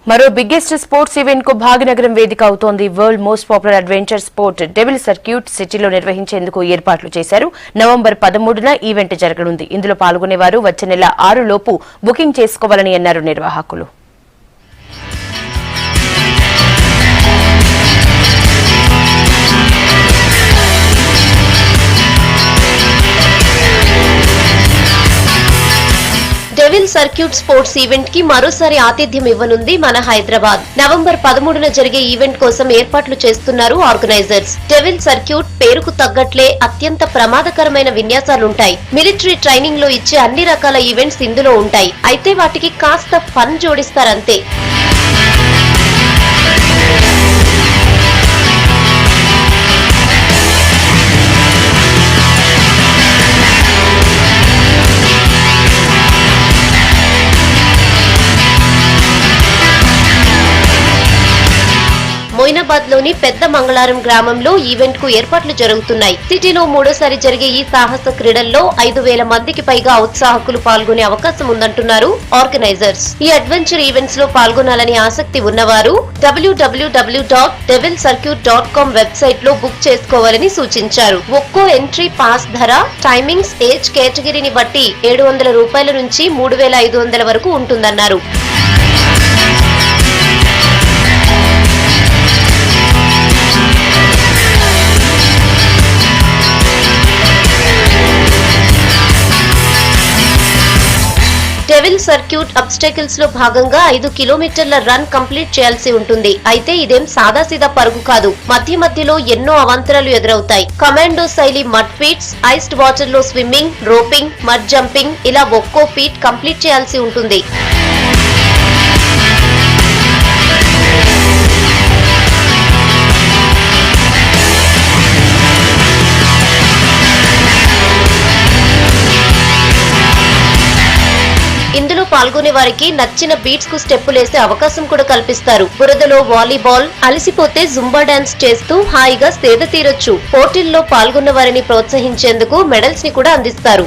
మరో biggest sports event కు భాగ్యనగరం వేదిక అవుతోంది. World most popular adventure sport devil circuit సిటీలో నిర్వహించేందుకు ఏర్పాట్లు చేశారు. నవంబర్ 13న ఈవెంట్ జరగనుంది. ఇందులో పాల్గొనేవారు వచ్చే నెల 6 లోపు బుకింగ్ చేసుకోవాలని అన్నారు నిర్వాహకులు. డెవిల్ సర్క్యూట్ స్పోర్ట్స్ ఈవెంట్ కి మరోసారి ఆతిథ్యం ఇవ్వనుంది మన హైదరాబాద్. నవంబర్ 13న జరిగే ఈవెంట్ కోసం ఏర్పాట్లు చేస్తున్నారు ఆర్గనైజర్స్. డెవిల్ సర్క్యూట్ పేరుకు తగ్గట్లే అత్యంత ప్రమాదకరమైన విన్యాసాలుంటాయి. మిలిటరీ ట్రైనింగ్ లో ఇచ్చే అన్ని రకాల ఈవెంట్స్ ఇందులో ఉంటాయి. అయితే వాటికి కాస్త ఫన్ జోడిస్తారంతే. మొయినాబాద్ లోని పెద్ద మంగళారం గ్రామంలో ఈవెంట్ కు ఏర్పాట్లు జరుగుతున్నాయి. సిటీలో మూడోసారి జరిగే ఈ సాహస క్రీడల్లో 5,000 మందికి పైగా ఉత్సాహకులు పాల్గొనే అవకాశం ఉందంటున్నారు ఆర్గనైజర్స్. ఈ అడ్వెంచర్ ఈవెంట్స్ లో పాల్గొనాలని ఆసక్తి ఉన్నవారు www.devilcircuit.com వెబ్సైట్ లో బుక్ చేసుకోవాలని సూచించారు. ఒక్కో ఎంట్రీ పాస్ ధర, టైమింగ్స్, ఏజ్ కేటగిరీని బట్టి 700 రూపాయల నుంచి 3,500 వరకు ఉంటుందన్నారు. డెవిల్ సర్క్యూట్ అబ్స్టెకల్స్ లో భాగంగా 5 కిలోమీటర్ల రన్ కంప్లీట్ చేయాల్సి ఉంటుంది. అయితే ఇదేం సాదాసీదా పరుగు కాదు. మధ్యలో ఎన్నో అవాంతరాలు ఎదురవుతాయి. కమాండో శైలి మడ్ ఫీట్స్, ఐస్డ్ వాటర్ లో స్విమ్మింగ్, రోపింగ్, మడ్ జంపింగ్ ఇలా ఒక్కో ఫీట్ కంప్లీట్ చేయాల్సి ఉంటుంది. ఇందులో పాల్గొనే వారికి నచ్చిన బీట్స్ కు స్టెప్పులేసే అవకాశం కూడా కల్పిస్తారు. బురదలో వాలీబాల్, అలసిపోతే జుంబా డాన్స్ చేస్తూ హాయిగా సేద తీరొచ్చు. పోటీల్లో పాల్గొన్న వారిని ప్రోత్సహించేందుకు మెడల్స్ ని కూడా అందిస్తారు.